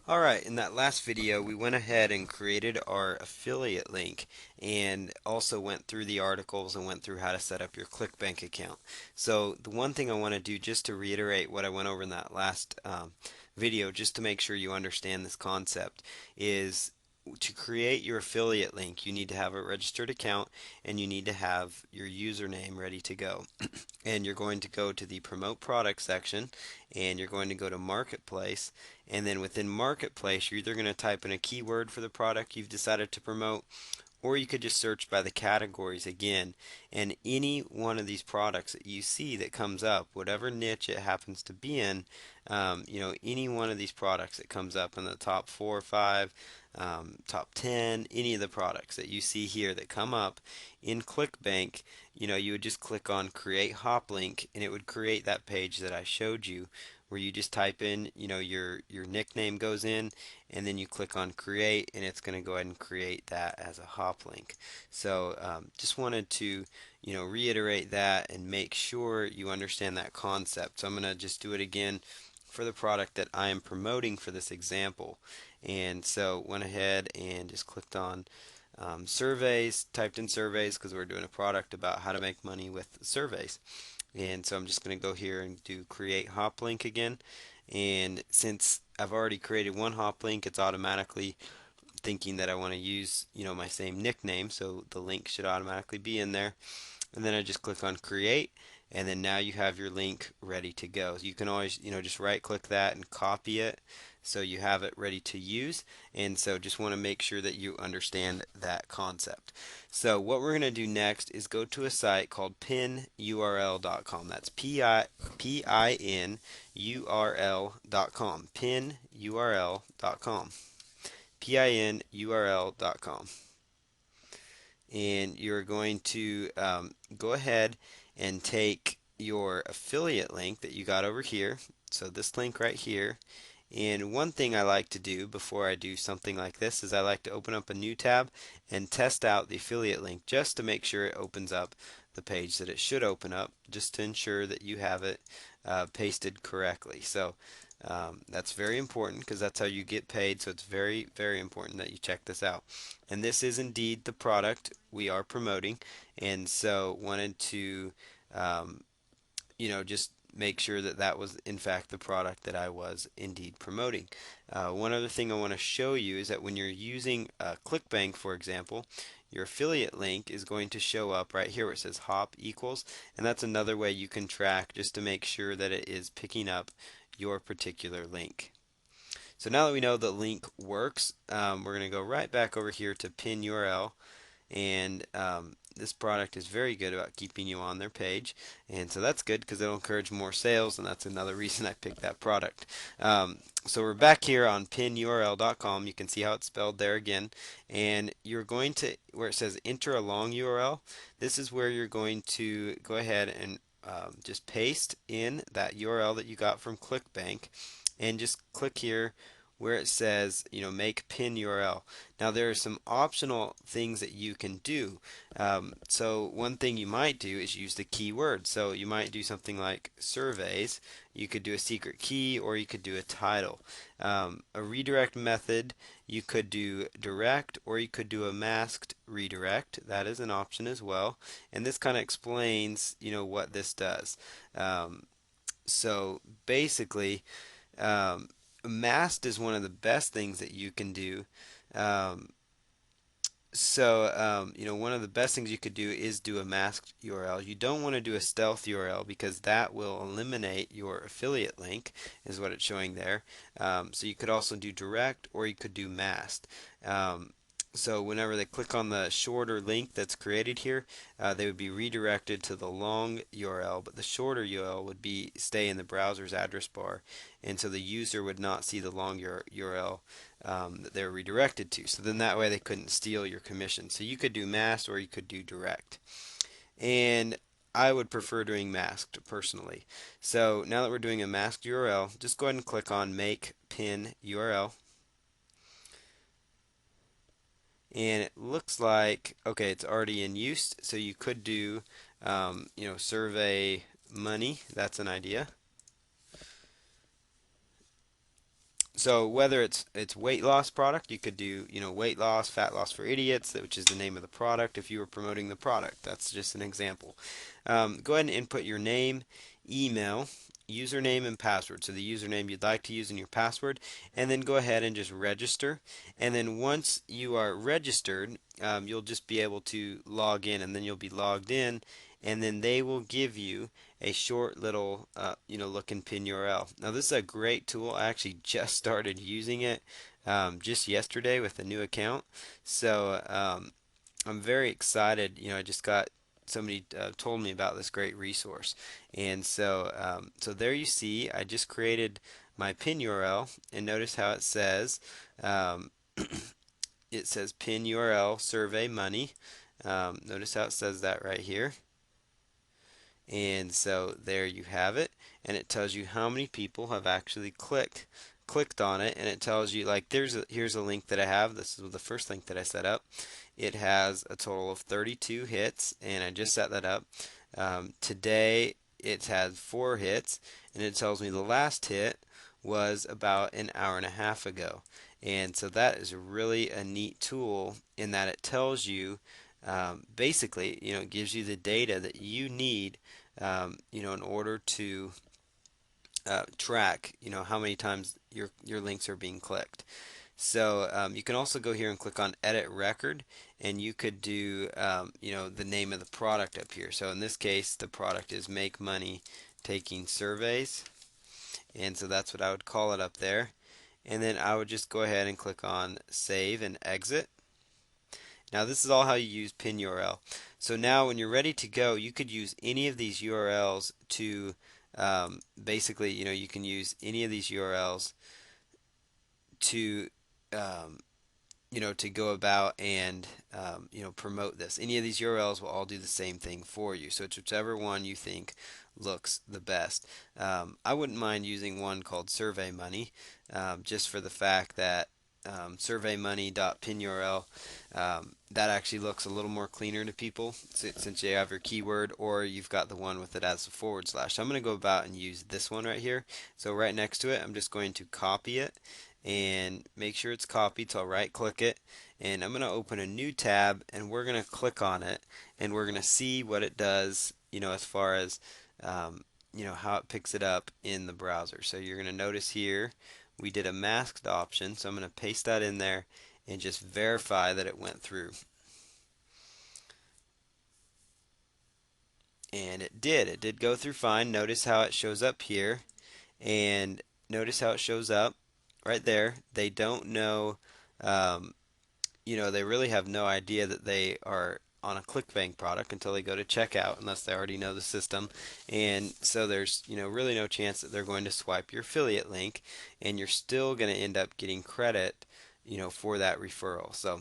Alright, in that last video we went ahead and created our affiliate link and also went through the articles and went through how to set up your ClickBank account. So the one thing I want to do, just to reiterate what I went over in that last video, just to make sure you understand this concept, is to create your affiliate link you need to have a registered account and you need to have your username ready to go. And you're going to go to the promote product section and you're going to go to marketplace, and then within marketplace you're either going to type in a keyword for the product you've decided to promote, or you could just search by the categories again, and any one of these products that you see that comes up, whatever niche it happens to be in, any one of these products that comes up in the top 4 or 5, top 10, any of the products that you see here that come up in ClickBank, you would just click on create hop link and it would create that page that I showed you, where you just type in, your nickname goes in, and then you click on create and it's going to go ahead and create that as a hop link. So just wanted to reiterate that and make sure you understand that concept. So I'm going to just do it again for the product that I am promoting for this example. And so went ahead and just clicked on surveys, typed in surveys because we're doing a product about how to make money with surveys. And so I'm just going to go here and do create hop link again. And since I've already created one hop link, it's automatically thinking that I want to use, my same nickname, so the link should automatically be in there. And then I just click on create, and then now you have your link ready to go. You can always, just right click that and copy it so you have it ready to use. And so just want to make sure that you understand that concept. So what we're going to do next is go to a site called pinurl.com. That's pinurl.com. Pinurl.com. pinurl.com. And you're going to go ahead and take your affiliate link that you got over here, so this link right here. And one thing I like to do before I do something like this is I like to open up a new tab and test out the affiliate link just to make sure it opens up the page that it should open up, just to ensure that you have it pasted correctly. So that's very important because that's how you get paid. So it's very, very important that you check this out. And this is indeed the product we are promoting. And so wanted to, just make sure that that was in fact the product that I was indeed promoting. One other thing I want to show you is that when you're using ClickBank, for example, your affiliate link is going to show up right here where it says hop equals, and that's another way you can track just to make sure that it is picking up your particular link. So now that we know the link works, we're going to go right back over here to pin URL, and this product is very good about keeping you on their page, and so that's good because it'll encourage more sales, and that's another reason I picked that product. So we're back here on pinurl.com. You can see how it's spelled there again, and you're going to, where it says enter a long URL, this is where you're going to go ahead and just paste in that URL that you got from ClickBank, and just click here where it says, make pin URL. Now there are some optional things that you can do. So one thing you might do is use the keyword. So you might do something like surveys. You could do a secret key, or you could do a title. A redirect method, you could do direct, or you could do a masked redirect. That is an option as well. And this kind of explains, what this does. So basically, masked is one of the best things that you can do. Um, one of the best things you could do is do a masked URL. You don't want to do a stealth URL because that will eliminate your affiliate link, is what it's showing there. So you could also do direct, or you could do masked. So whenever they click on the shorter link that's created here, they would be redirected to the long URL, but the shorter URL would be stay in the browser's address bar, and so the user would not see the long URL that they're redirected to. So then that way they couldn't steal your commission. So you could do masked, or you could do direct. And I would prefer doing masked personally. So now that we're doing a masked URL, just go ahead and click on make pin URL. And it looks like, okay, it's already in use, so you could do survey money. That's an idea. So whether it's weight loss product, you could do, weight loss, fat loss for idiots, which is the name of the product if you were promoting the product. That's just an example. Go ahead and input your name, email, username, and password. So the username you'd like to use in your password, and then go ahead and just register. And then once you are registered, you'll just be able to log in, and then you'll be logged in, and then they will give you a short little look and pin URL. Now this is a great tool. I actually just started using it just yesterday with a new account. So I'm very excited. I just got somebody told me about this great resource, and so there you see I just created my pin URL, and notice how um, it says pin URL survey money. Notice how it says that right here. And so there you have it, and it tells you how many people have actually clicked on it, and it tells you, like, here's a link that I have. This is the first link that I set up. It has a total of 32 hits, and I just set that up. Today it has 4 hits, and it tells me the last hit was about an hour and a half ago. And so that is really a neat tool in that it tells you, basically, it gives you the data that you need, in order to track, how many times your links are being clicked. So you can also go here and click on Edit Record, and you could do, the name of the product up here. So in this case, the product is Make Money Taking Surveys, and so that's what I would call it up there. And then I would just go ahead and click on Save and Exit. Now this is all how you use pin URL. So now when you're ready to go, you could use any of these URLs to basically, you can use any of these URLs to um, to go about and promote this. Any of these URLs will all do the same thing for you. So it's whichever one you think looks the best. I wouldn't mind using one called Survey Money, just for the fact that surveymoney.pinurl, that actually looks a little more cleaner to people since you have your keyword, or you've got the one with it as a forward slash. So I'm going to go about and use this one right here. So right next to it, I'm just going to copy it and make sure it's copied. So I'll right click it, and I'm going to open a new tab, and we're going to click on it, and we're going to see what it does, as far as how it picks it up in the browser. So you're going to notice here we did a masked option, so I'm going to paste that in there and just verify that it went through. And it did. It did go through fine. Notice how it shows up here, and notice how it shows up right there. They don't know, um, they really have no idea that they are on a ClickBank product until they go to checkout, unless they already know the system. And so there's, really no chance that they're going to swipe your affiliate link, and you're still going to end up getting credit, for that referral. So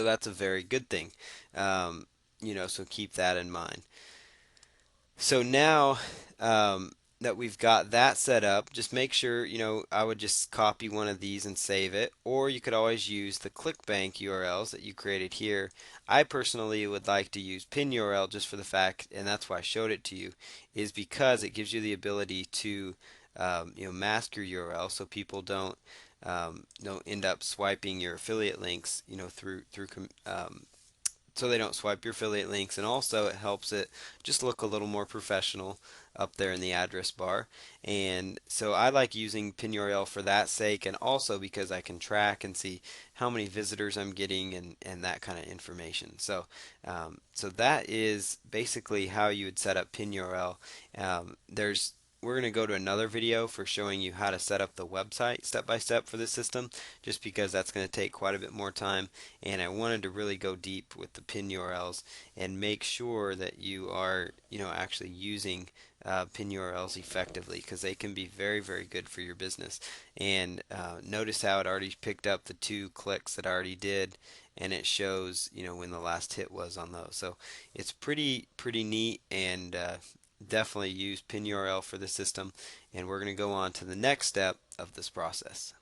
that's a very good thing. So keep that in mind. So now that we've got that set up, just make sure, I would just copy one of these and save it, or you could always use the ClickBank URLs that you created here. I personally would like to use pin URL just for the fact, and that's why I showed it to you, is because it gives you the ability to mask your URL so people don't end up swiping your affiliate links, through so they don't swipe your affiliate links, and also it helps it just look a little more professional up there in the address bar. And so I like using pinurl for that sake, and also because I can track and see how many visitors I'm getting, and that kind of information. So that is basically how you would set up pinurl. We're going to go to another video for showing you how to set up the website step by step for this system, just because that's going to take quite a bit more time, and I wanted to really go deep with the pin URLs and make sure that you are, actually using pin URLs effectively, because they can be very, very good for your business. And notice how it already picked up the 2 clicks that I already did, and it shows, when the last hit was on those. So it's pretty neat, and definitely use pin URL for the system. And we're going to go on to the next step of this process.